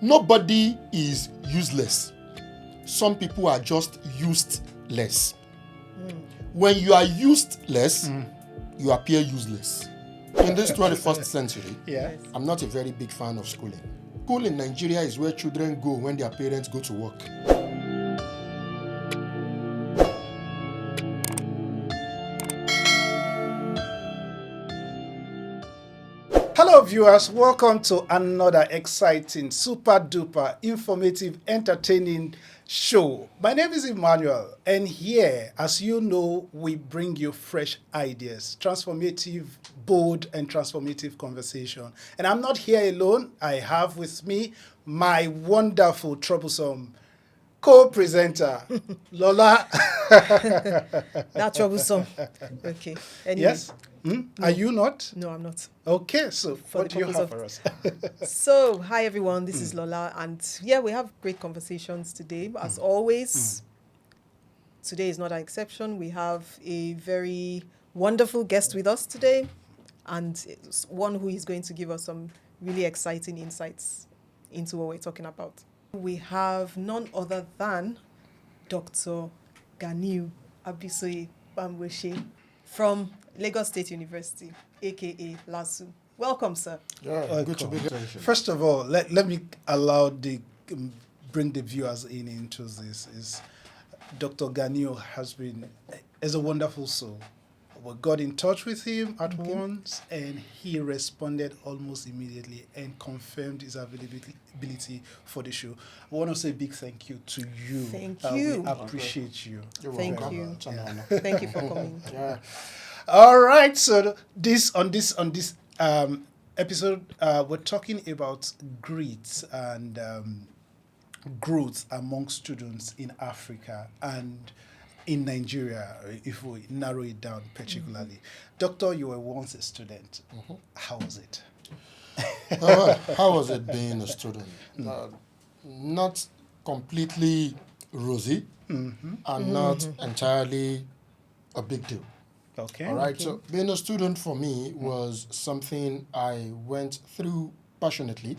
Nobody is useless. Some people are just useless. When you are useless, you appear useless. In this 21st century, I'm not a very big fan of schooling. School in Nigeria is where children go when their parents go to work. Hello viewers, welcome to another exciting, super duper, informative, entertaining show. My name is Emmanuel, and here, as you know, we bring you fresh ideas, transformative, bold, and transformative conversation. And I'm not here alone. I have with me my wonderful, troublesome co-presenter, Lola. That's troublesome. Okay. Anyway. Yes? Are you not? No, I'm not. Okay, so For what the do you have purpose for us? So, hi everyone, this is Lola, and yeah, we have great conversations today. As always, today is not an exception. We have a very wonderful guest with us today, and it's one who is going to give us some really exciting insights into what we're talking about. We have none other than Dr. Ganiu Abisoye Bamgbose from Lagos State University, aka LASU. Welcome, sir. Yeah, good to be here. First of all, let me allow bring the viewers into this. Is Dr. Ganiu is a wonderful soul. We got in touch with him at once, and he responded almost immediately and confirmed his availability for the show. I want to say a big thank you to you. Thank you. We appreciate you. Thank welcome. you. It's an honor. Thank you for coming. Yeah. All right, so on this episode, we're talking about grit and growth among students in Africa and in Nigeria, if we narrow it down particularly. Doctor, you were once a student. How was it? How was it being a student? Not completely rosy and not entirely a big deal. Okay. All right, so being a student for me was something I went through passionately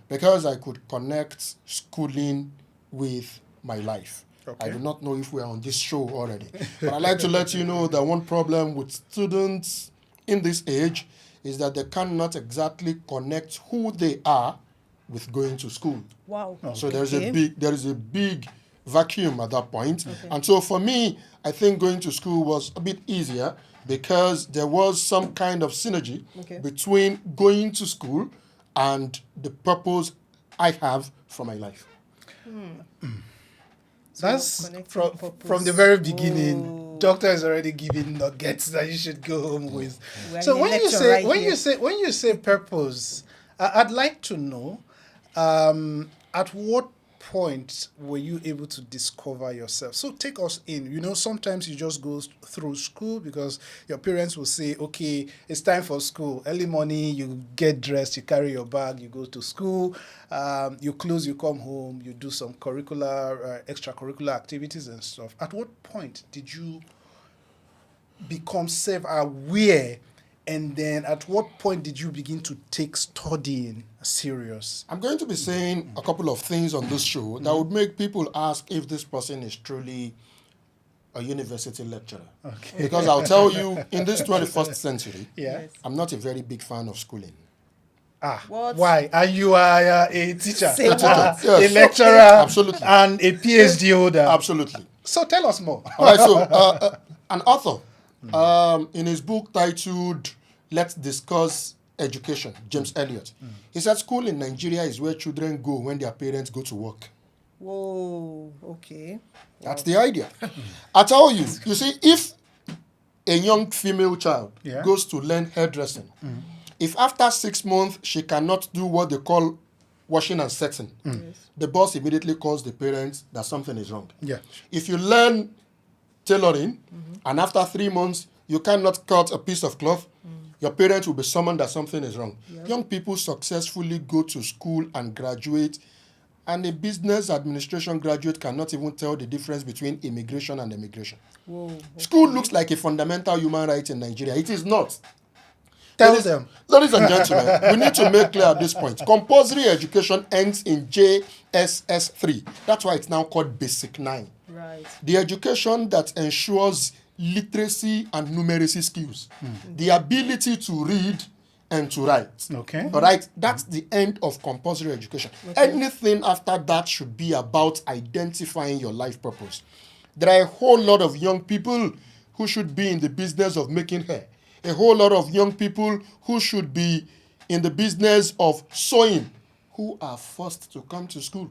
because I could connect schooling with my life. Okay. I do not know if we are on this show already, but I'd like to let you know that one problem with students in this age is that they cannot exactly connect who they are with going to school. Wow. So there is a big vacuum at that point. And so for me, I think going to school was a bit easier because there was some kind of synergy between going to school and the purpose I have for my life. So That's connecting from the very beginning. Doctor is already giving nuggets that you should go home with. So when you say purpose, I'd like to know at what point were you able to discover yourself? So take us in. You know, sometimes you just go through school because your parents will say, okay, it's time for school. Early morning, you get dressed, you carry your bag, you go to school, you close, you come home, you do some extracurricular activities and stuff. At what point did you become self-aware? And then at what point did you begin to take studying serious? I'm going to be saying a couple of things on this show that would make people ask if this person is truly a university lecturer. Okay. Because I'll tell you, in this 21st century, Yeah. I'm not a very big fan of schooling. What? Why? And you are a teacher, Say what? Yes. a lecturer, Absolutely. and a PhD holder. Absolutely. So tell us more. All right, so an author, in his book titled Let's Discuss Education, James Elliott, he said school in Nigeria is where children go when their parents go to work. Whoa, okay. That's the idea. I tell you, you see, if a young female child goes to learn hairdressing, if after 6 months she cannot do what they call washing and setting, the boss immediately calls the parents that something is wrong. Yeah. If you learn tailoring and after 3 months you cannot cut a piece of cloth, your parents will be summoned that something is wrong. Young people successfully go to school and graduate, and a business administration graduate cannot even tell the difference between immigration and emigration. Whoa. School looks like a fundamental human right in Nigeria. It is not. Tell them. Ladies and gentlemen, we need to make clear at this point. Compulsory education ends in JSS 3. That's why it's now called Basic 9. Right. The education that ensures literacy and numeracy skills. The ability to read and to write. Okay. All right? That's the end of compulsory education. Okay. Anything after that should be about identifying your life purpose. There are a whole lot of young people who should be in the business of making hair. A whole lot of young people who should be in the business of sewing, who are forced to come to school.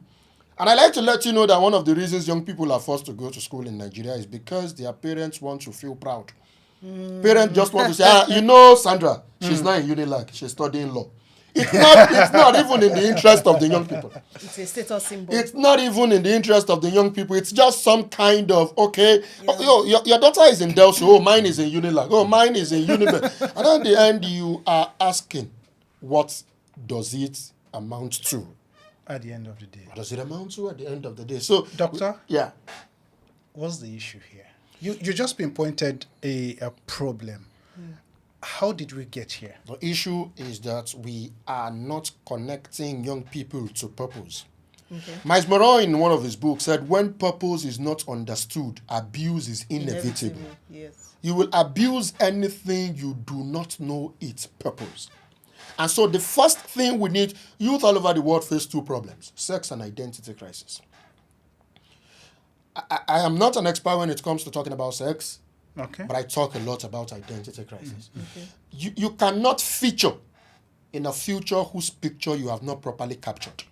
And I like to let you know that one of the reasons young people are forced to go to school in Nigeria is because their parents want to feel proud. Parents just want to say, Sandra, she's not in Unilag, she's studying law. It's not even in the interest of the young people. It's a status symbol. It's not even in the interest of the young people. It's just some kind of, your daughter is in Delso, oh, mine is in Unilag, oh, mine is in Unilag. And at the end, you are asking, what does it amount to? At the end of the day. What does it amount to at the end of the day? So, Doctor? Yeah. What's the issue here? You just pinpointed a problem. How did we get here? The issue is that we are not connecting young people to purpose. Okay. Miles Moreau, in one of his books, said, when purpose is not understood, abuse is inevitable. Yes. You will abuse anything you do not know its purpose. And so the first thing we need, youth all over the world face two problems, sex and identity crisis. I am not an expert when it comes to talking about sex, okay, but I talk a lot about identity crisis. Okay. You cannot feature in a future whose picture you have not properly captured.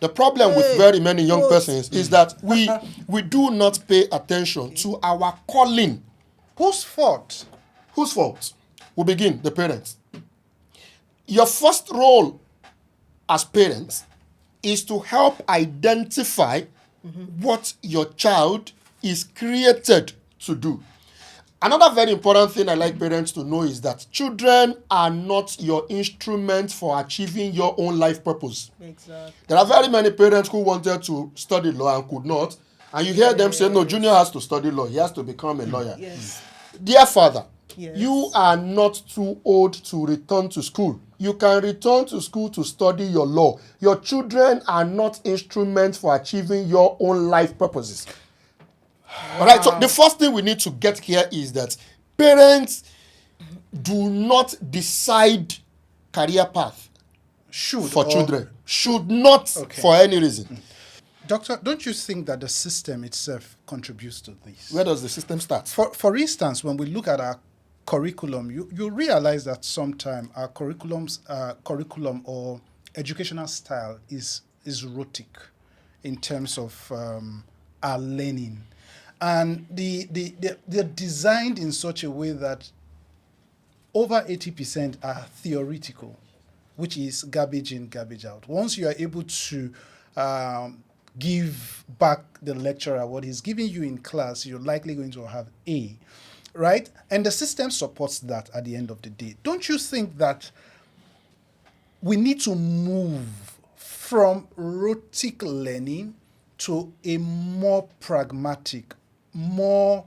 The problem with very many young persons is that we do not pay attention to our calling. Whose fault? Whose fault? We begin, the parents. Your first role as parents is to help identify what your child is created to do. Another very important thing I like parents to know is that children are not your instrument for achieving your own life purpose. Exactly. There are very many parents who wanted to study law and could not. And you hear them say, no, Junior has to study law. He has to become a lawyer. Yes. Dear father, yes, you are not too old to return to school. You can return to school to study your law. Your children are not instruments for achieving your own life purposes. Wow. All right, so the first thing we need to get here is that parents do not decide career path for children. Should not for any reason. Doctor, don't you think that the system itself contributes to this? Where does the system start? For instance, when we look at our curriculum, you realize that sometimes our curriculum or educational style is erotic in terms of our learning. And they're designed in such a way that over 80% are theoretical, which is garbage in, garbage out. Once you are able to give back the lecturer what he's giving you in class, you're likely going to have A, right? And the system supports that at the end of the day. Don't you think that we need to move from robotic learning to a more pragmatic, more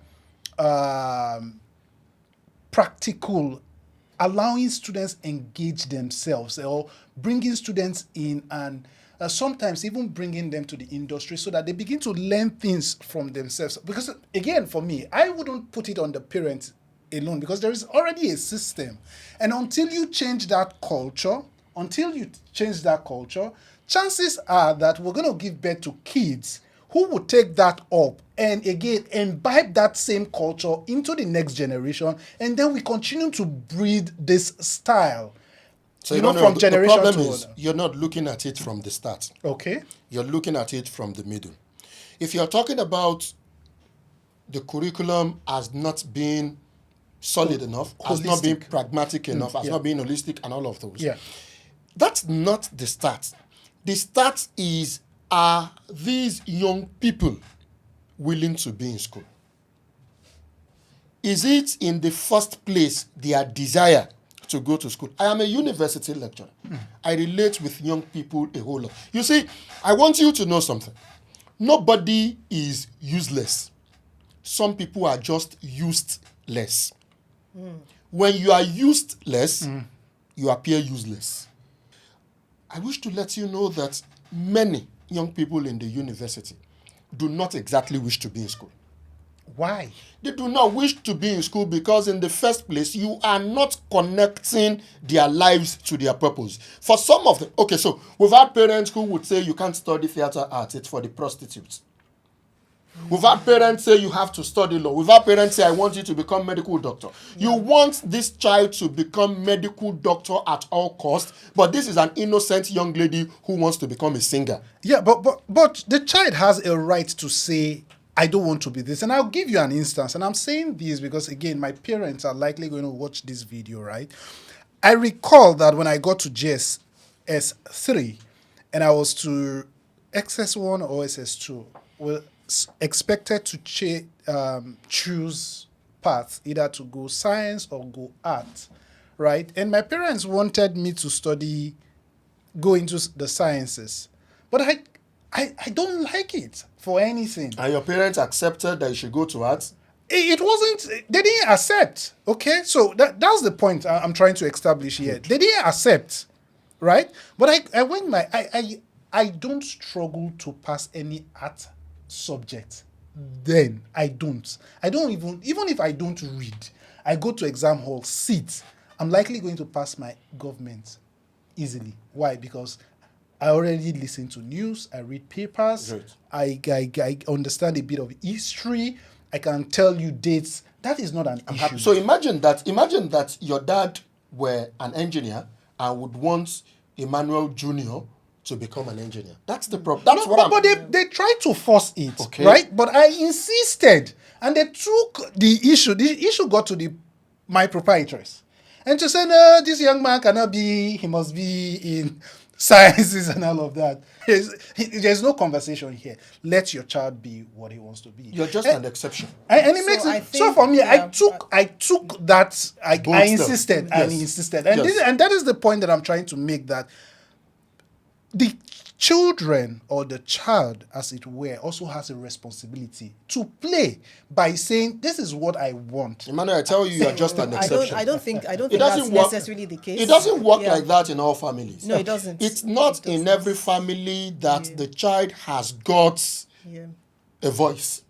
practical, allowing students engage themselves, or bringing students in and sometimes even bringing them to the industry so that they begin to learn things from themselves? Because again, for me, I wouldn't put it on the parents alone, because there is already a system. And until you change that culture, chances are that we're going to give birth to kids who will take that up and again imbibe that same culture into the next generation, and then we continue to breed this style. So from generation to the problem is you're not looking at it from the start. Okay. You're looking at it from the middle. If you're talking about the curriculum as not being solid enough, as not being pragmatic enough, as not being holistic and all of those, that's not the start. The start is, are these young people willing to be in school? Is it in the first place their desire to go to school? I am a university lecturer. I relate with young people a whole lot. You see, I want you to know something. Nobody is useless. Some people are just useless. When you are useless, you appear useless. I wish to let you know that many young people in the university do not exactly wish to be in school. Why? They do not wish to be in school because in the first place, you are not connecting their lives to their purpose. For some of them, okay, so we've had parents who would say you can't study theater arts, it's for the prostitutes. We've had parents say you have to study law. We've had parents say I want you to become medical doctor. You want this child to become medical doctor at all costs, but this is an innocent young lady who wants to become a singer. Yeah, but the child has a right to say, I don't want to be this. And I'll give you an instance. And I'm saying this because, again, my parents are likely going to watch this video, right? I recall that when I got to JSS3 and I was to XS1 or SS2, well, expected to choose paths, either to go science or go art, right? And my parents wanted me to go into the sciences. But I don't like it for anything. And your parents accepted that you should go to arts? It wasn't, they didn't accept, okay? So that's the point I'm trying to establish here. They didn't accept, right? But I don't struggle to pass any art subject. Then I don't even if I don't read, I go to exam hall, sit, I'm likely going to pass my government easily. Why? Because I already listen to news, I read papers, I understand a bit of history, I can tell you dates. That is not an issue. So imagine that your dad were an engineer and would want Emmanuel Jr. to become an engineer. That's the problem. But they tried to force it, okay, right? But I insisted, and they took the issue. The issue got to my proprietress, and to say, no, this young man cannot be. He must be in sciences and all of that. There's no conversation here. Let your child be what he wants to be. You're just an exception. And it makes it so for me. I took that. I insisted and insisted, and and that is the point that I'm trying to make, that the children or the child, as it were, also has a responsibility to play by saying, this is what I want. Emmanuel, I tell you, you're just an exception. I don't think that's necessarily the case. It doesn't work like that in all families. No, it doesn't. It's not in every family that the child has got a voice.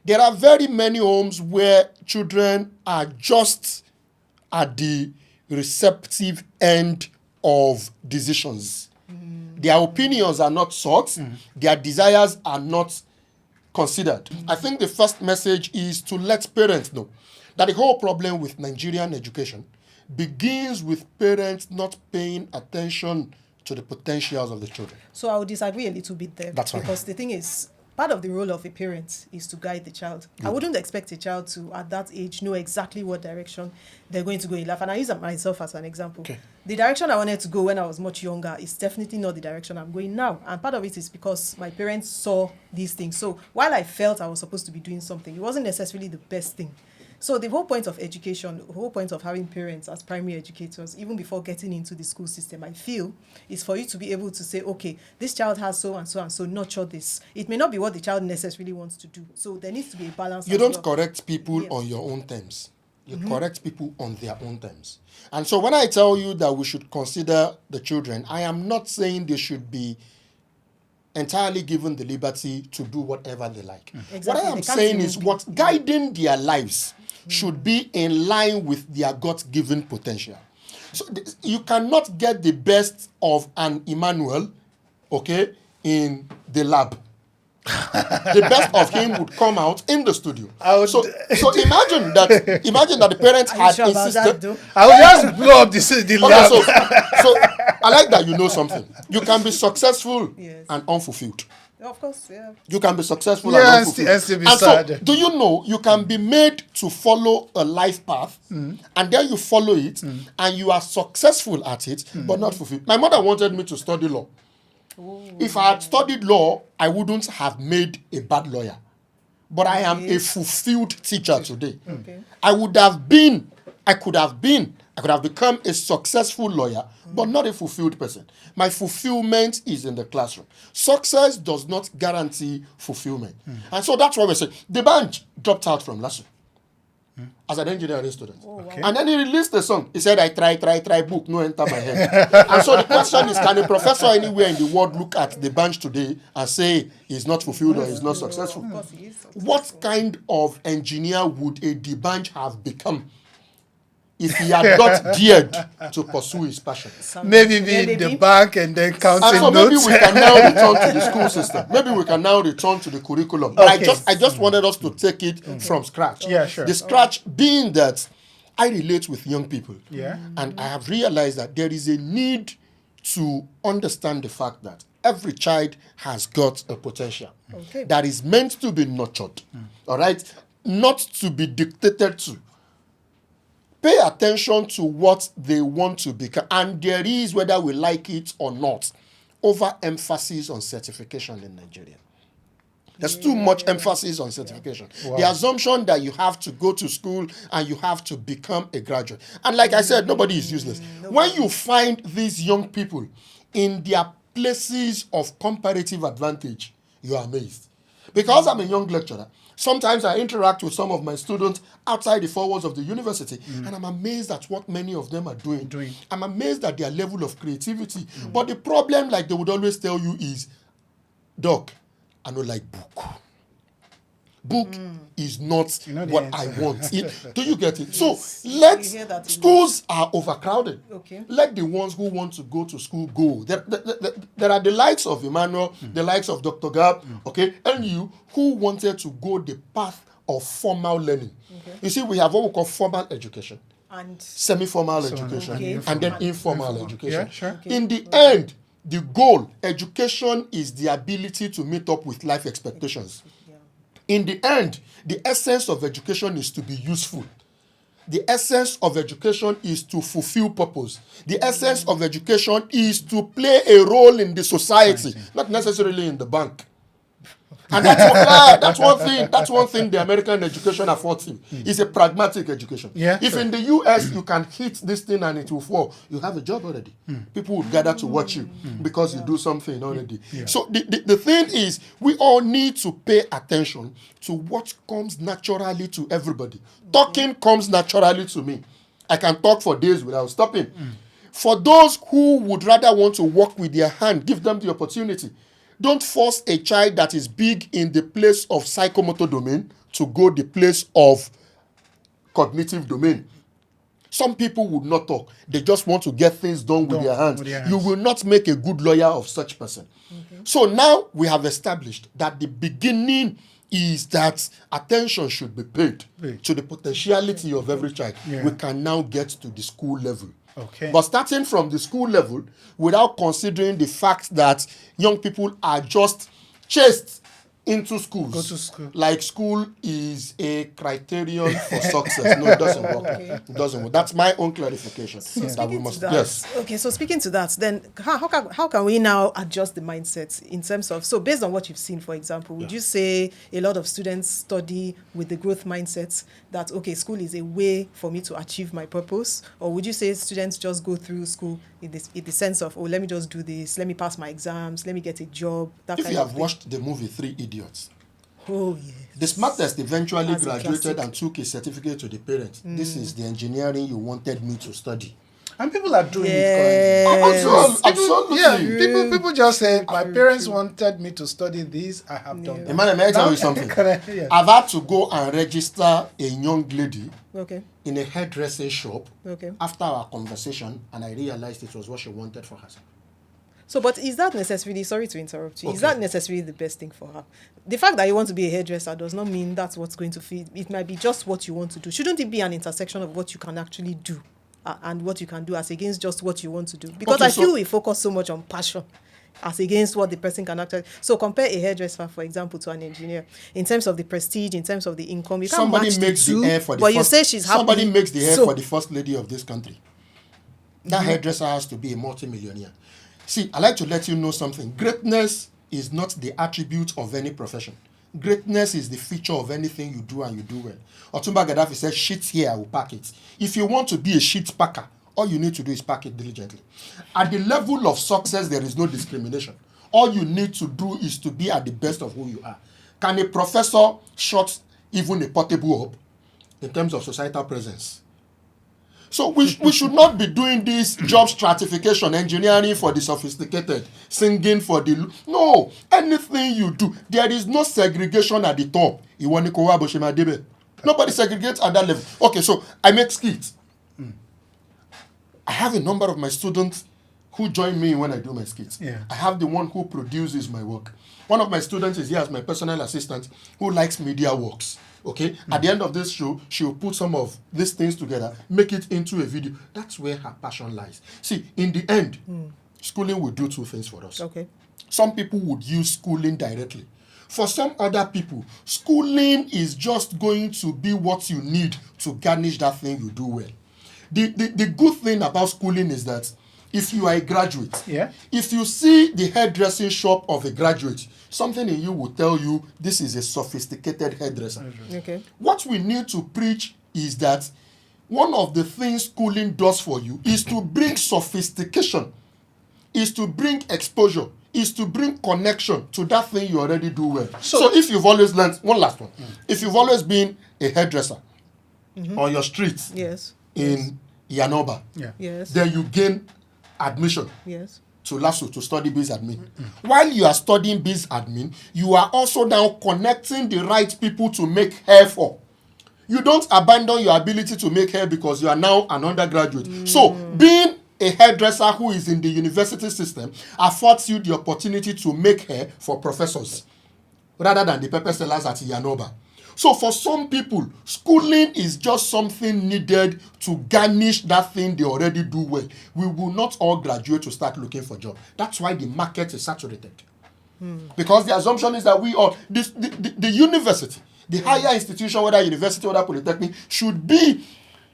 There are very many homes where children are just at the receptive end of decisions. Their opinions are not sought. Their desires are not considered. I think the first message is to let parents know that the whole problem with Nigerian education begins with parents not paying attention to the potentials of the children. So I would disagree a little bit there. That's fine. Because the thing is, part of the role of a parent is to guide the child. I wouldn't expect a child to, at that age, know exactly what direction they're going to go in life. And I use myself as an example. Okay. The direction I wanted to go when I was much younger is definitely not the direction I'm going now. And part of it is because my parents saw these things. So while I felt I was supposed to be doing something, it wasn't necessarily the best thing. So the whole point of education, the whole point of having parents as primary educators, even before getting into the school system, I feel, is for you to be able to say, okay, this child has so and so and so, nurture this. It may not be what the child necessarily wants to do. So there needs to be a balance. You don't correct people on your own terms. You correct people on their own terms. And so when I tell you that we should consider the children, I am not saying they should be entirely given the liberty to do whatever they like. Exactly. What I am saying is what guiding their lives should be in line with their God-given potential. So you cannot get the best of an Emmanuel, okay, in the lab. The best of him would come out in the studio. So imagine that the parents had insisted. I would just blow up the lab. So I like that you know something. You can be successful and unfulfilled. Of course, yeah. You can be successful and unfulfilled. And so, do you know you can be made to follow a life path, and then you follow it, and you are successful at it, but not fulfilled. My mother wanted me to study law. Ooh. If I had studied law, I wouldn't have made a bad lawyer. But I am a fulfilled teacher today. Okay. I could have become a successful lawyer, but not a fulfilled person. My fulfillment is in the classroom. Success does not guarantee fulfillment. And so that's why we say the band dropped out from LASU. as an engineering student. Okay. And then he released the song. He said, I try, book, no enter my head. And so the question is, can a professor anywhere in the world look at the bench today and say he's not fulfilled or he's not successful? Of course he is successful. What kind of engineer would a debench have become if he had not dared to pursue his passion? Maybe be in the bank and then counting And so maybe notes. we can now return to the school system. Maybe we can now return to the curriculum. But Okay. I just wanted us to take it from scratch. Yeah, sure. The scratch being that I relate with young people. Yeah. And I have realized that there is a need to understand the fact that every child has got a potential that is meant to be nurtured. All right? Not to be dictated to. Pay attention to what they want to become. And there is, whether we like it or not, overemphasis on certification in Nigeria. There's too much emphasis on certification. Wow. The assumption that you have to go to school and you have to become a graduate. And like I said, nobody is useless. When you find these young people in their places of comparative advantage, you are amazed. Because I'm a young lecturer, sometimes I interact with some of my students outside the four walls of the university, and I'm amazed at what many of them are doing. I'm amazed at their level of creativity. But the problem, like they would always tell you, is, Doc, I don't like book. Book is not what I want. Do you get it? So schools are overcrowded. Okay. Let the ones who want to go to school go. There are the likes of Emmanuel, the likes of Dr. Gab, okay, and you who wanted to go the path of formal learning. Okay. You see, we have what we call formal education, and semi-formal education, and then informal education. Yeah, sure. Okay. In the end, the goal, education is the ability to meet up with life expectations. In the end, the essence of education is to be useful. The essence of education is to fulfill purpose. The essence of education is to play a role in the society, not necessarily in the bank. And that's one thing the American education affords you. It's a pragmatic education. Yeah, if in the US you can hit this thing and it will fall, you have a job already. People will gather to watch you because you do something already. Yeah. So the thing is, we all need to pay attention to what comes naturally to everybody. Talking comes naturally to me. I can talk for days without stopping. For those who would rather want to work with their hand, give them the opportunity. Don't force a child that is big in the place of psychomotor domain to go the place of cognitive domain. Some people would not talk. They just want to get things done with their hands. You will not make a good lawyer of such person. So now we have established that the beginning is that attention should be paid to the potentiality of every child. We can now get to the school level. Okay. But starting from the school level, without considering the fact that young people are just chased into schools. Go to school. Like school is a criterion for success. No, it doesn't work. It doesn't work. That's my own clarification. That we must. Yes. Okay, so speaking to that, then how can we now adjust the mindset in terms of, so based on what you've seen, for example, would you say a lot of students study with the growth mindset that, okay, school is a way for me to achieve my purpose? Or would you say students just go through school in the sense of, oh, let me just do this, let me pass my exams, let me get a job, that if kind you of have thing? watched the movie 3 Idiots, Oh, yes. the smartest eventually That's a graduated classic. and took a certificate to the parents. This is the engineering you wanted me to study. And people are doing it currently. Absolutely. Yeah, people just say, my parents wanted me to study this, I have done that. Emmanuel, may I tell you something? Yeah. I've had to go and register a young lady Okay. in a hairdressing shop after our conversation, and I realized it was what she wanted for herself. So, but is that necessarily, sorry to interrupt you, is that necessarily the best thing for her? The fact that you want to be a hairdresser does not mean that's what's going to feed. It might be just what you want to do. Shouldn't it be an intersection of what you can actually do and what you can do as against just what you want to do? Because I feel we focus so much on passion as against what the person can actually. So compare a hairdresser, for example, to an engineer in terms of the prestige, in terms of the income. You can't match the two, but you say she's happy. Somebody makes the hair for the first lady of this country. That hairdresser has to be a multimillionaire. See, I like to let you know something. Greatness is not the attribute of any profession. Greatness is the feature of anything you do and you do well. Otumba Gaddafi said, shit here, I will pack it. If you want to be a shit packer, all you need to do is pack it diligently. At the level of success, there is no discrimination. All you need to do is to be at the best of who you are. Can a professor shut even a portable up? in terms of societal presence. So we should not be doing this job stratification, engineering for the sophisticated, singing for the... No, anything you do, there is no segregation at the top. Nobody segregates at that level. Okay, so I make skits. I have a number of my students who join me when I do my skits. Yeah. I have the one who produces my work. One of my students is here as my personal assistant who likes media works. Okay? At the end of this show, she will put some of these things together, make it into a video. That's where her passion lies. See, in the end, schooling will do two things for us. Okay. Some people would use schooling directly. For some other people, schooling is just going to be what you need to garnish that thing you do well. The good thing about schooling is that if you are a graduate, if you see the hairdressing shop of a graduate, something in you will tell you this is a sophisticated hairdresser. Okay. What we need to preach is that one of the things schooling does for you is to bring sophistication, is to bring exposure, is to bring connection to that thing you already do well. So if you've always learned, one last one, if you've always been a hairdresser on your streets in Yanoba, then you gain admission to LASU to study biz admin. While you are studying biz admin, you are also now connecting the right people to make hair for. You don't abandon your ability to make hair because you are now an undergraduate. So being a hairdresser who is in the university system affords you the opportunity to make hair for professors rather than the pepper sellers at Yanoba. So for some people, schooling is just something needed to garnish that thing they already do well. We will not all graduate to start looking for jobs. That's why the market is saturated. Because the assumption is that we all, the university, the higher institution, whether university or polytechnic, should be,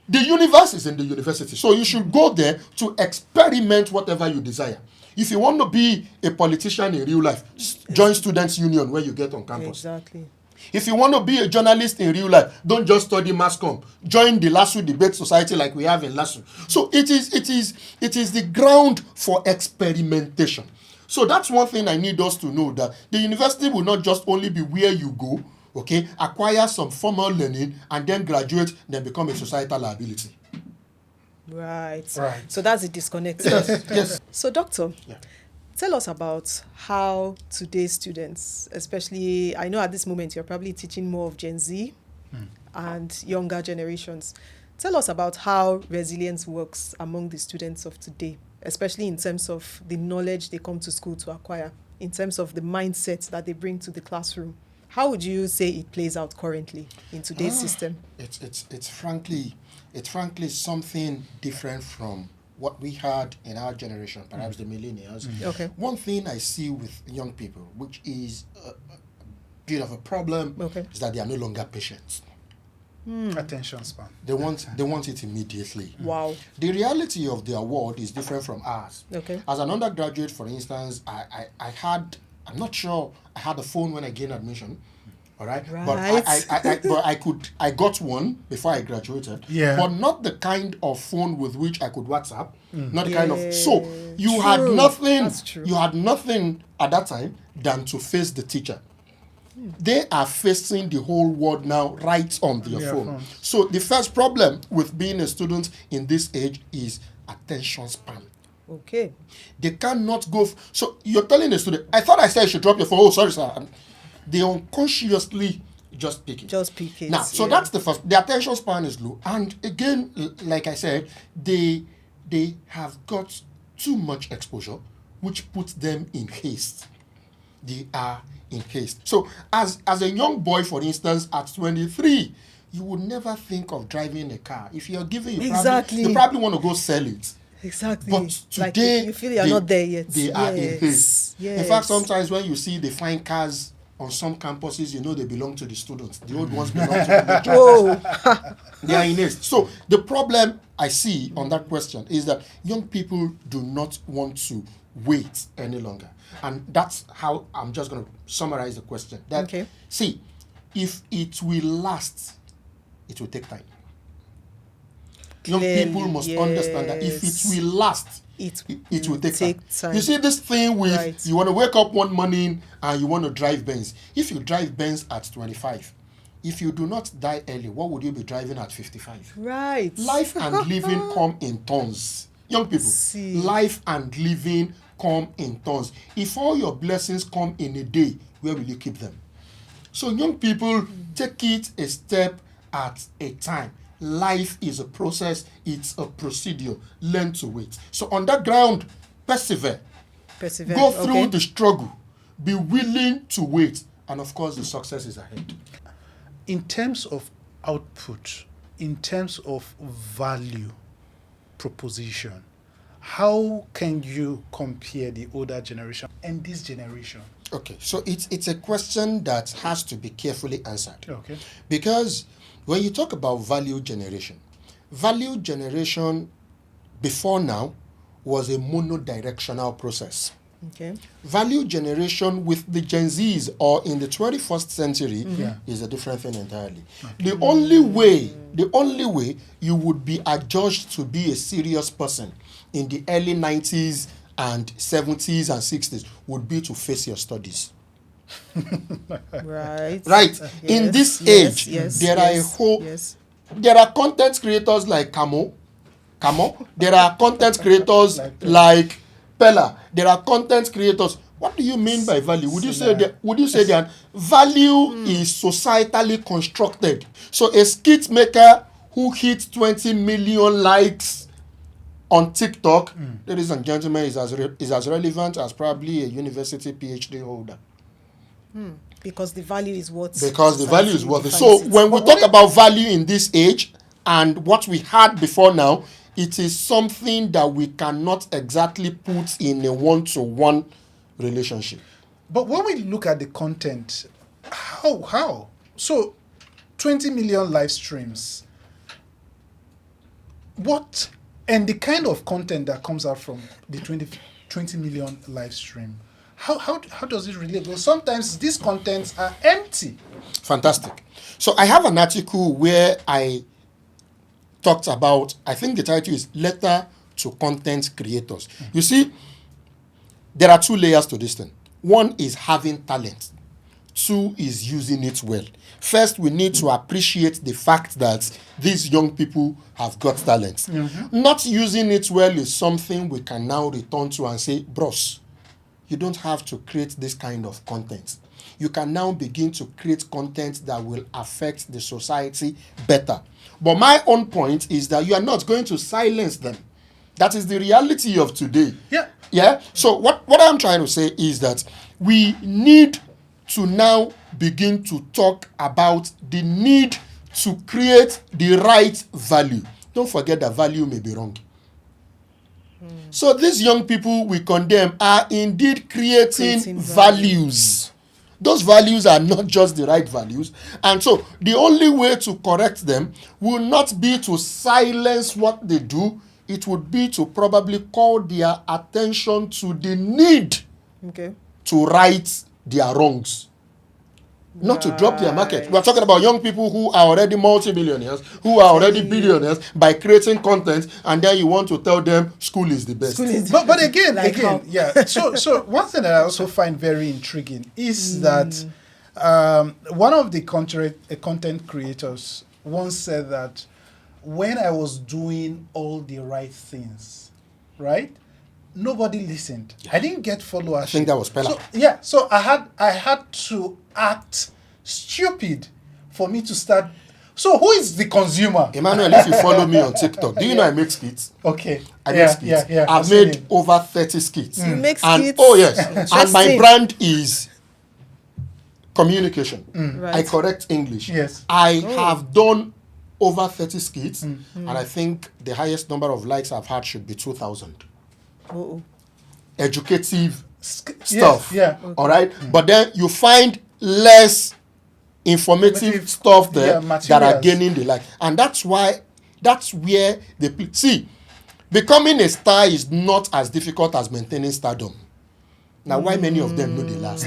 the universe is in the university. So you should go there to experiment whatever you desire. If you want to be a politician in real life, join Students' Union where you get on campus. Exactly. If you want to be a journalist in real life, don't just study mass comm. Join the LASU debate society like we have in LASU. So it is the ground for experimentation. So that's one thing I need us to know, that the university will not just only be where you go, okay, acquire some formal learning and then graduate, then become a societal liability. Right. So that's the disconnect. Yes. So doctor, tell us about how today's students, especially, I know at this moment you're probably teaching more of Gen Z and younger generations. Tell us about how resilience works among the students of today, especially in terms of the knowledge they come to school to acquire, in terms of the mindset that they bring to the classroom. How would you say it plays out currently in today's system? It's frankly something different from what we had in our generation, perhaps the millennials. Okay. One thing I see with young people, which is a bit of a problem, is that they are no longer patient. Attention span. They want it immediately. Wow. The reality of their world is different from ours. Okay. As an undergraduate, for instance, I'm not sure I had a phone when I gained admission. All right. But I got one before I graduated. Yeah. But not the kind of phone with which I could WhatsApp. Not the kind of. So you had nothing. That's true. You had nothing at that time than to face the teacher. They are facing the whole world now right on their phone. So the first problem with being a student in this age is attention span. Okay. They cannot go. So you're telling the student, I thought I said you should drop your phone. Oh, sorry, sir. They unconsciously just pick it. Just pick it. Now, so that's the first. The attention span is low. And again, like I said, they have got too much exposure, which puts them in haste. They are in haste. So as a young boy, for instance, at 23, you would never think of driving a car. If you're given, you probably want to go sell it. Exactly. But today, like you feel you're not there yet. They are in haste. Yes. In fact, sometimes when you see the fine cars on some campuses, you know they belong to the students. The old ones belong to the lecturers. Whoa. They are in haste. So the problem I see on that question is that young people do not want to wait any longer. And that's how I'm just going to summarize the question. See, if it will last, it will take time. Young people must understand that if it will last, it will take time. You see this thing with you want to wake up one morning and you want to drive Benz. If you drive Benz at 25, if you do not die early, what would you be driving at 55? Right. Life and living come in tons. Young people, life and living come in tons. If all your blessings come in a day, where will you keep them? So young people, take it a step at a time. Life is a process, it's a procedure. Learn to wait. So on that ground, persevere. Go through the struggle. Be willing to wait. And of course, the success is ahead. In terms of output, in terms of value proposition, how can you compare the older generation and this generation? Okay, so it's a question that has to be carefully answered. Okay. Because when you talk about value generation before now was a monodirectional process. Okay. Value generation with the Gen Zs or in the 21st century is a different thing entirely. The only way you would be adjudged to be a serious person in the early 90s and 70s and 60s would be to face your studies. Right. Right. Yes, in this age, there are content creators like Camo. There are content creators like Pella. There are content creators. What do you mean by value? Would you say that value is societally constructed? So a skit maker who hits 20 million likes on TikTok, ladies and gentlemen, is as relevant as probably a university PhD holder. Because the value is what. So when we talk about value in this age and what we had before now, it is something that we cannot exactly put in a one-to-one relationship. But when we look at the content, how? So 20 million live streams. What? And the kind of content that comes out from the 20 million live stream, how does it relate? Well, sometimes these contents are empty. Fantastic. So I have an article where I talked about, I think the title is Letter to Content Creators. You see, there are two layers to this thing. One is having talent. Two is using it well. First, we need to appreciate the fact that these young people have got talent. Not using it well is something we can now return to and say, bros, you don't have to create this kind of content. You can now begin to create content that will affect the society better. But my own point is that you are not going to silence them. That is the reality of today. Yeah. So what I'm trying to say is that we need to now begin to talk about the need to create the right value. Don't forget that value may be wrong. So these young people we condemn are indeed creating values. Those values are not just the right values. And so the only way to correct them will not be to silence what they do. It would be to probably call their attention to the need to right their wrongs. Not to drop their market. We're talking about young people who are already multi-millionaires, who are already billionaires by creating content, and then you want to tell them school is the best. But again, yeah. So one thing that I also find very intriguing is that one of the content creators once said that when I was doing all the right things, right, nobody listened. I didn't get followership. I think that was Pella. So I had to act stupid for me to start. So who is the consumer? Emmanuel, if you follow me on TikTok, do you know I make skits? Okay. I make skits. Yeah. I've made over 30 skits. You make skits? Oh yes. And my brand is communication. Right. I correct English. Yes. I have done over 30 skits, and I think the highest number of likes I've had should be 2,000. Educative stuff. All right. But then you find less informative stuff there that are gaining the like. And that's where they see, becoming a star is not as difficult as maintaining stardom. Now, why many of them know the last?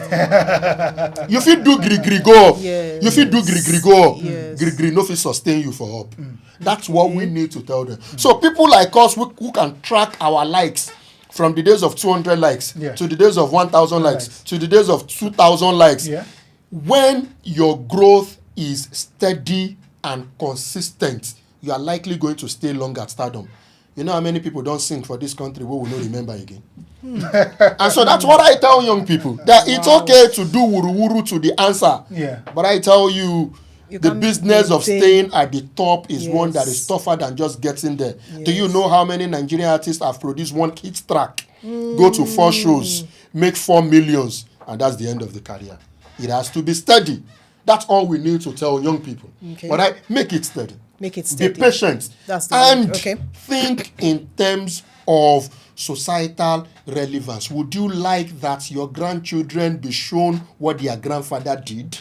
You fit do grigrigo. Yes. You fit do grigrigo. Yes. Grigri no fit sustain you for up. That's what we need to tell them. So people like us who can track our likes from the days of 200 likes to the days of 1,000 likes to the days of 2,000 likes. Yeah. When your growth is steady and consistent, you are likely going to stay long at stardom. You know how many people don't sing for this country we will not remember again? And so that's what I tell young people, that it's okay to do wuru-wuru to the answer. Yeah. But I tell you, the business of staying at the top is Yes. one that is tougher than just getting there. Yes. Do you know how many Nigerian artists have produced one hit track, go to 4 shows, make 4 million, and that's the end of the career? It has to be steady. That's all we need to tell young people. Okay. But I make it steady. Make it steady. Be patient. That's the and word. Okay. think in terms of societal relevance. Would you like that your grandchildren be shown what their grandfather did?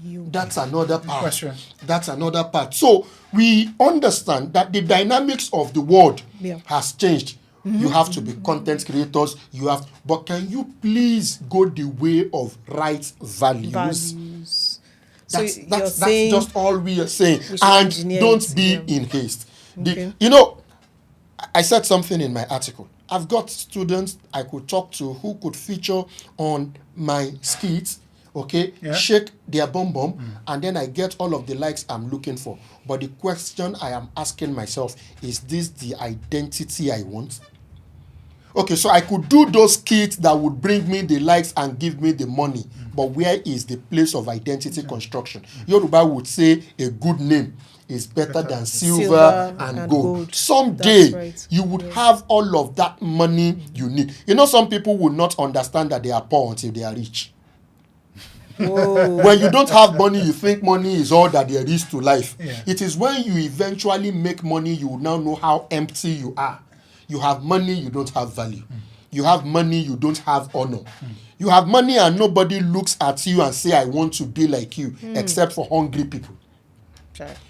That's another part. Question. That's another part. So we understand that the dynamics of the world has changed. You have to be content creators. But can you please go the way of right values? That's just all we are saying. And don't be in haste. Okay. You know, I said something in my article. I've got students I could talk to who could feature on my skits, okay, shake their bum, and then I get all of the likes I'm looking for. But the question I am asking myself, is this the identity I want? Okay, so I could do those skits that would bring me the likes and give me the money, but where is the place of identity construction? Yoruba would say a good name is better than silver and gold. Someday, you would have all of that money you need. You know, some people will not understand that they are poor until they are rich. When you don't have money, you think money is all that there is to life. It is when you eventually make money, you will now know how empty you are. You have money, you don't have value. You have money, you don't have honor. You have money and nobody looks at you and say, I want to be like you, except for hungry people.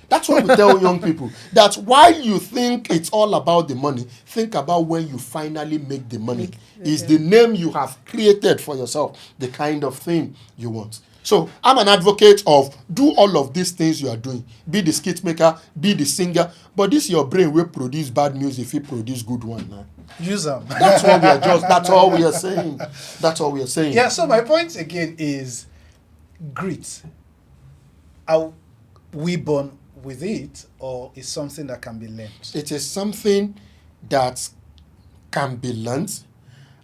That's what we tell young people, that while you think it's all about the money, think about when you finally make the money. Is the name you have created for yourself the kind of thing you want? So I'm an advocate of do all of these things you are doing. Be the skit maker, be the singer, but this your brain will produce bad music if it produce good one. Nah. Use them. That's all we are saying. That's all we are saying. Yeah, so my point again is grit. Are we born with it, or is something that can be learned? It is something that can be learned,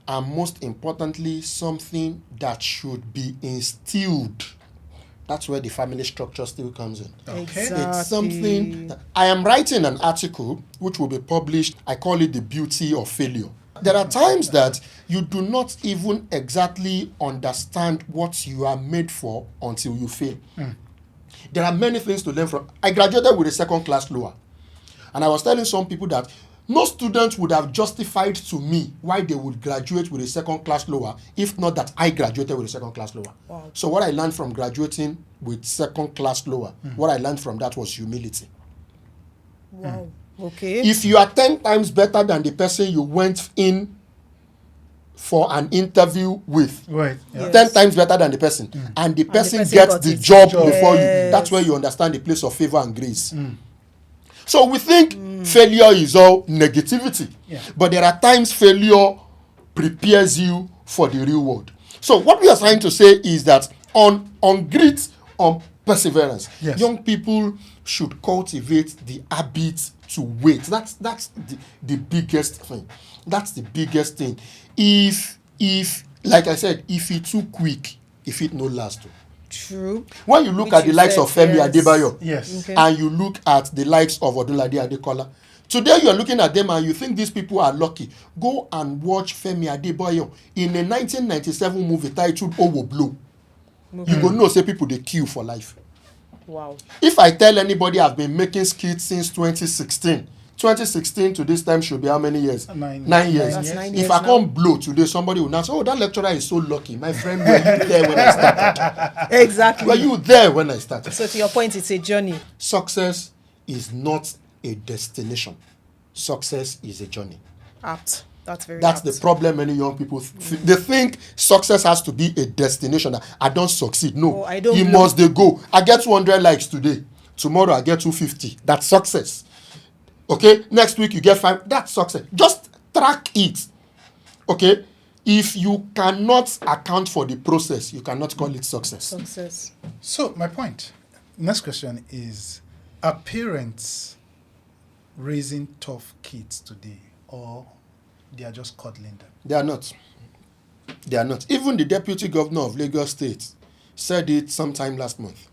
and most importantly, something that should be instilled. That's where the family structure still comes in. Okay. Exactly. It's something that I am writing an article which will be published. I call it The Beauty of Failure. There are times that you do not even exactly understand what you are made for until you fail. There are many things to learn from. I graduated with a second class lower. And I was telling some people that no student would have justified to me why they would graduate with a second class lower if not that I graduated with a second class lower. Wow. So what I learned from graduating with second class lower, what I learned from that was humility. Wow. Okay. If you are 10 times better than the person you went in for an interview with, Right. Yeah. 10 times better than the person, and the person person gets got the it. job before you, Yes. that's where you understand the place of favor and grace. So we think failure is all negativity, but there are times failure prepares you for the real world. So what we are trying to say is that on grit, on perseverance, young people should cultivate the habit to wait. That's the biggest thing. That's the biggest thing. If like I said, if it's too quick, if it no last. True. When you look Which at the you likes said, of Femi yes. Adebayo, Yes. Okay. and you look at the likes of Odunlade Adekola, today you are looking at them and you think these people are lucky. Go and watch Femi Adebayo in a 1997 movie titled Owo Blow. You go know say people they queue for life. Wow. If I tell anybody I've been making skits since 2016 to this time should be how many years? 9 years. That's 9 If years I now. can't blow today, somebody will now say, oh, that lecturer is so lucky. My friend, were you there when I started? Exactly. Were you there when I started? So to your point, it's a journey. Success is not a destination. Success is a journey. Apt. That's very That's apt. the problem many young people they think success has to be a destination. I don't succeed. No, Oh, I don't you blow. must they go. I get 200 likes today. Tomorrow I get 250. That's success. Okay, next week you get 5. That's success. Just track it. Okay, if you cannot account for the process, you cannot call it success. Success. So my point Next question is, are parents raising tough kids today, or they are just coddling them? They are not. They are not. Even the deputy governor of Lagos State said it sometime last month.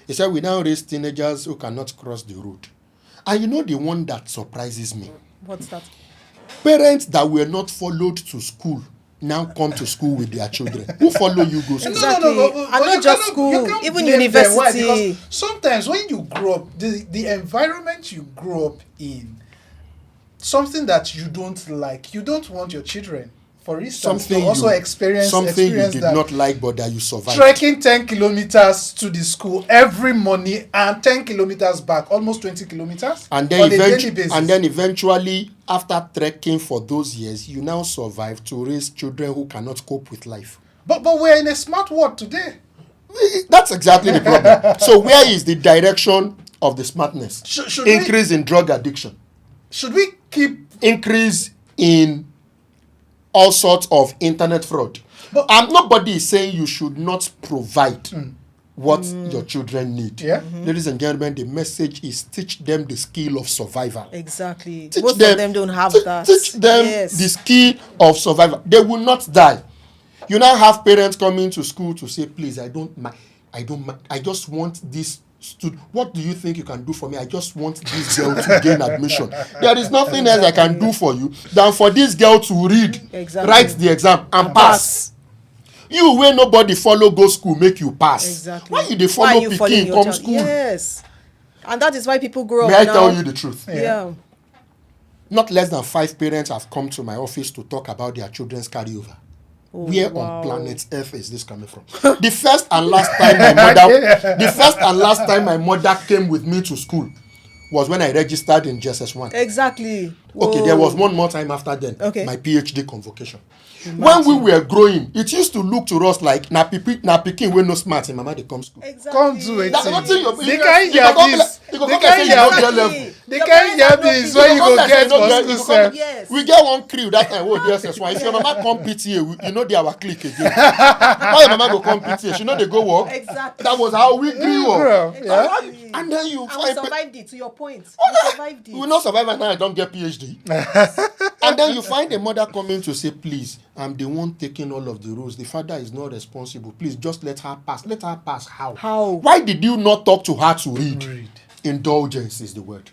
He said, we now raise teenagers who cannot cross the road. And you know the one that surprises me? What's that? Parents that were not followed to school now come to school with their children. Who follow you go school? Exactly. And not just school, even university. Because sometimes when you grow up, the environment you grow up in, something that you don't like, you don't want your children, for instance, something to also experience something you did that. not like but that you survived. Trekking 10 kilometers to the school every morning and 10 kilometers back, almost 20 kilometers and then eventually, after trekking for those years, you now survive to raise children who cannot cope with life. But we're in a smart world today. That's exactly the problem. So where is the direction of the smartness? Should increase in drug addiction. Should we keep... Increase in all sorts of internet fraud. But nobody is saying you should not provide what your children need. Yeah. Ladies and gentlemen, the message is teach them the skill of survival. Exactly. Teach Most them, of them don't have that. Teach them the skill of survival. They will not die. You now have parents coming to school to say, please, I don't mind. I just want this student. What do you think you can do for me? I just want this girl to gain admission. There is nothing else I can do for you than for this girl to read, write the exam, and pass. You where nobody follow go school make you pass. Exactly. Why you dey follow pikin come school? Yes. And that is why people grow up now. May I now. tell you the truth? Yeah. Not less than 5 parents have come to my office to talk about their children's carryover. Where on planet Earth is this coming from? The first and last time my mother came with me to school was when I registered in JSS 1. Exactly. Okay, there was one more time after then. Okay. My PhD convocation. When we were growing, it used to look to us like na pikin wey no smart in mama dey come school. Exactly. Come do it. That's nothing you They can't hear this. They can't hear this. Where you go get for school, sir? Yes. We get one crew that time. Oh, DSS1. If your mama come PTA, you know they our clique again. Why your mama go come PTA? She know they go work. Exactly. That was how we grew up. Exactly. And then you and find we survived it. To your point, we survived it. We will not survive, and now I don't get PhD. And then you find a mother coming to say, please, I'm the one taking all of the rules. The father is not responsible. Please just let her pass. Let her pass. How? Why did you not talk to her to read? Indulgence is the word.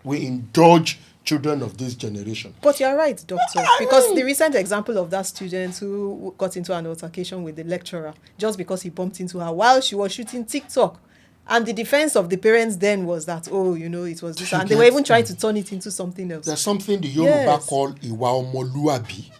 We indulge children of this generation. But you're right, doctor, because the recent example of that student who got into an altercation with the lecturer just because he bumped into her while she was shooting TikTok. And the defense of the parents then was that, it was this. And they were even trying to turn it into something else. There's something the Yoruba call Iwa Omoluabi,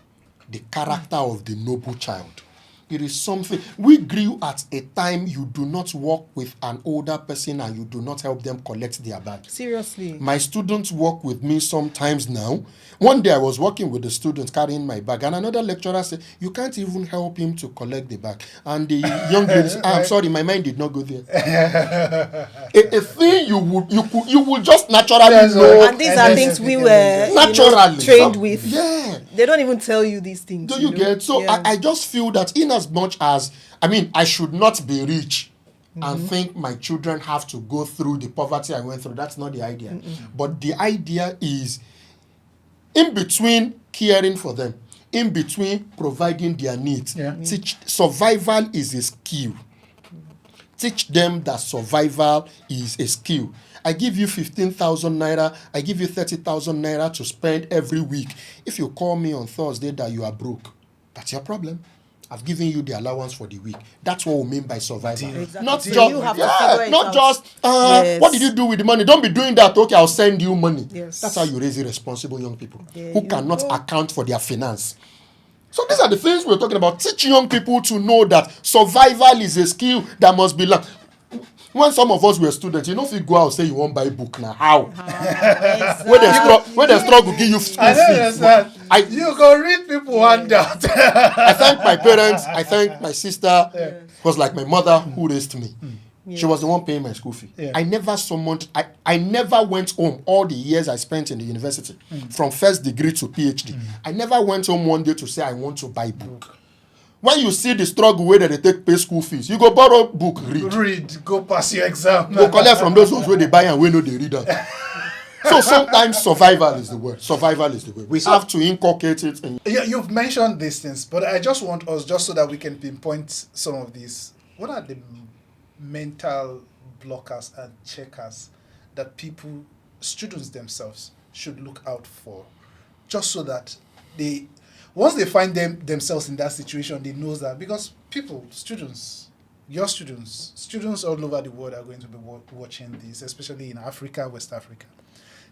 the character of the noble child. It is something. We grew at a time you do not work with an older person and you do not help them collect their bag. Seriously. My students work with me sometimes now. One day I was working with the students carrying my bag and another lecturer said, you can't even help him to collect the bag. And the young lady said, I'm sorry, my mind did not go there. a thing you would just naturally know. And these are things we were naturally trained with. Yeah. They don't even tell you these things. Do you get? So I just feel that in as much as, I should not be rich and think my children have to go through the poverty I went through. That's not the idea. But the idea is, in between caring for them, in between providing their needs, survival is a skill. Teach them that survival is a skill. I give you 15,000 naira, I give you 30,000 naira to spend every week. If you call me on Thursday that you are broke, that's your problem. I've given you the allowance for the week. That's what we mean by survival. Exactly. Not just, what did you do with the money? Don't be doing that. Okay, I'll send you money. Yes. That's how you raise irresponsible young people who cannot account for their finance. So these are the things we're talking about. Teach young people to know that survival is a skill that must be learned. When some of us were students, if you go out and say you won't buy a book now, how? Exactly. When they struggle give you school fees. You go read people handout. I thank my parents. I thank my sister. It was like my mother who raised me. She was the one paying my school fee. I never summoned. I never went home all the years I spent in the university, from first degree to PhD. I never went home one day to say I want to buy a book. When you see the struggle where they take pay school fees, you go borrow book, read. Go pass your exam. Go collect from those where they buy and we know they read them. So sometimes survival is the word. Survival is the word. We have to inculcate it. Yeah, you've mentioned these things, but I just want us, just so that we can pinpoint some of these. What are the mental blockers and checkers that students themselves, should look out for, just so that once they find themselves in that situation, they know that, because students all over the world are going to be watching this, especially in Africa, West Africa.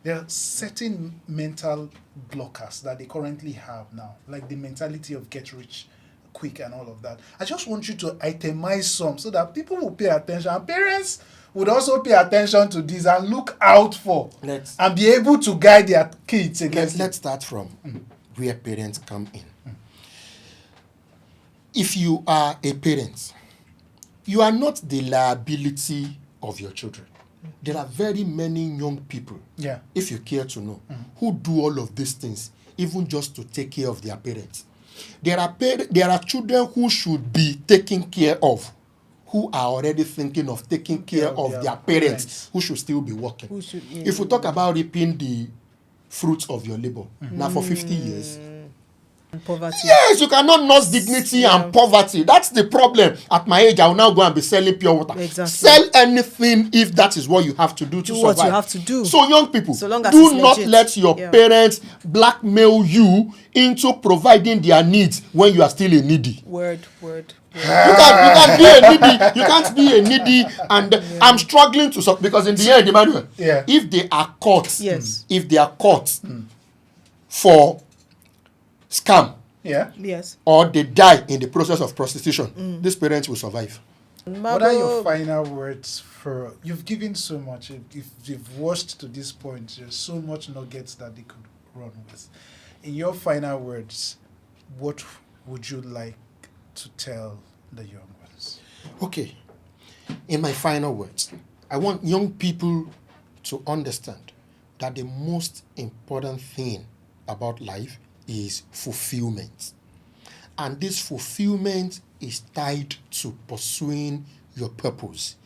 There are certain mental blockers that they currently have now, like the mentality of get rich quick and all of that. I just want you to itemize some so that people will pay attention, and parents would also pay attention to this and look out for and be able to guide their kids against. Let's start from where parents come in. If you are a parent, you are not the liability of your children. There are very many young people, if you care to know, who do all of these things, even just to take care of their parents. There are children who should be taken care of, who are already thinking of taking care of their parents, who should still be working. If we talk about reaping the fruits of your labor, now for 50 years. Poverty. Yes, you cannot nurse dignity and poverty. That's the problem. At my age, I will now go and be selling pure water. Exactly. Sell anything if that is what you have to do to survive. What you have to do. So young people, so long as do not legit. let your parents blackmail you into providing their needs when you are still a needy. Word. You can't be a needy. You can't be a needy, and I'm struggling to because in the end, Emmanuel, if they are caught, for scam, or they die in the process of prostitution, these parents will survive. What are your final words you've given so much, if you've watched to this point, there's so much nuggets that they could run with. In your final words, what would you like to tell the young ones? Okay. In my final words, I want young people to understand that the most important thing about life is fulfillment. And this fulfillment is tied to pursuing your purpose.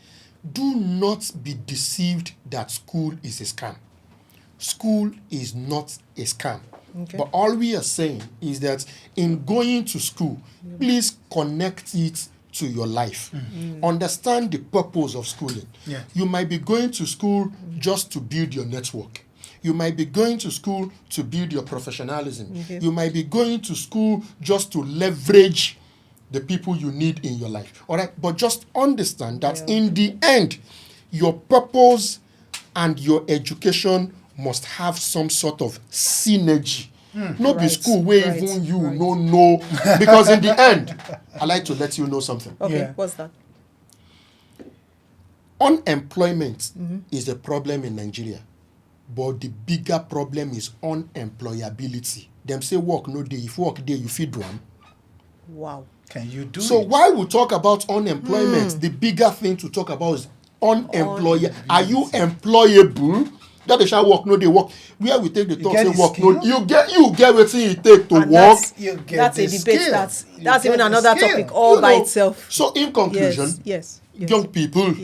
Do not be deceived that school is a scam. School is not a scam. Okay. But all we are saying is that in going to school, please connect it to your life. Understand the purpose of schooling. You might be going to school just to build your network. You might be going to school to build your professionalism. You might be going to school just to leverage the people you need in your life. All right? But just understand that in the end, your purpose and your education must have some sort of synergy. Not be school where even you don't know. Because in the end, I like to let you know something. Okay, what's that? Unemployment is a problem in Nigeria. But the bigger problem is unemployability. Them say work no day. If work day, you feed one. Wow. Can you do so it? While we talk about unemployment, the bigger thing to talk about is unemployable. Are you employable? That they shall work no day work. Where we take the talk say work no, you get what it take to and work. That's a debate. That's even another topic all by itself. So in conclusion, yes. Young people,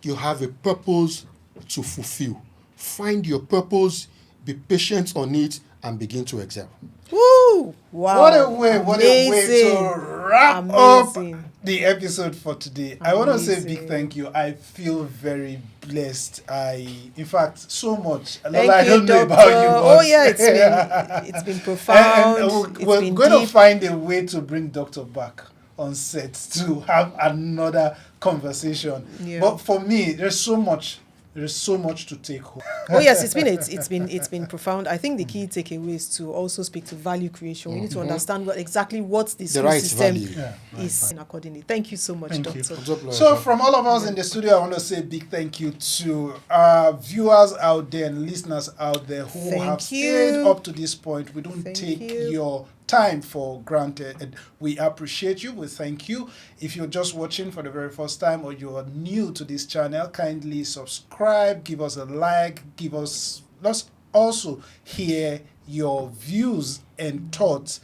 you have a purpose to fulfill. Find your purpose, be patient on it, and begin to excel. Woo! Wow. What a way to wrap up the episode for today. I want to say a big thank you. I feel very blessed. In fact, so much. Lola, I don't know about you, but it's been profound. And we're going to find a way to bring Doctor back on set to have another conversation. But for me, there's so much to take home. Oh yes, it's been profound. I think the key takeaway is to also speak to value creation. We need to understand what the school system is accordingly. Thank you so much, Doctor. So from all of us in the studio, I want to say a big thank you to our viewers out there and listeners out there who have stayed up to this point. We don't take your time for granted, and we appreciate you. We thank you. If you're just watching for the very first time or you're new to this channel, kindly subscribe, give us a like, let's also hear your views and thoughts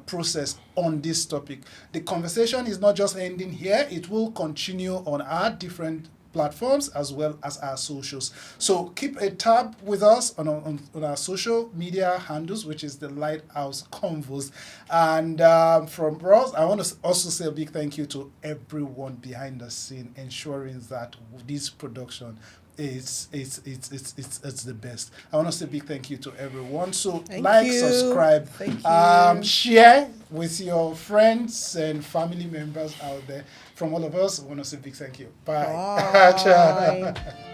process on this topic. The conversation is not just ending here. It will continue on our different platforms as well as our socials. So keep a tab with us on our social media handles, which is the Lighthouse Convos. And from Ross, I want to also say a big thank you to everyone behind the scene, ensuring that this production it's the best. I want to say a big thank you to everyone. So subscribe, share with your friends and family members out there. From all of us, I want to say a big thank you. Bye. Bye.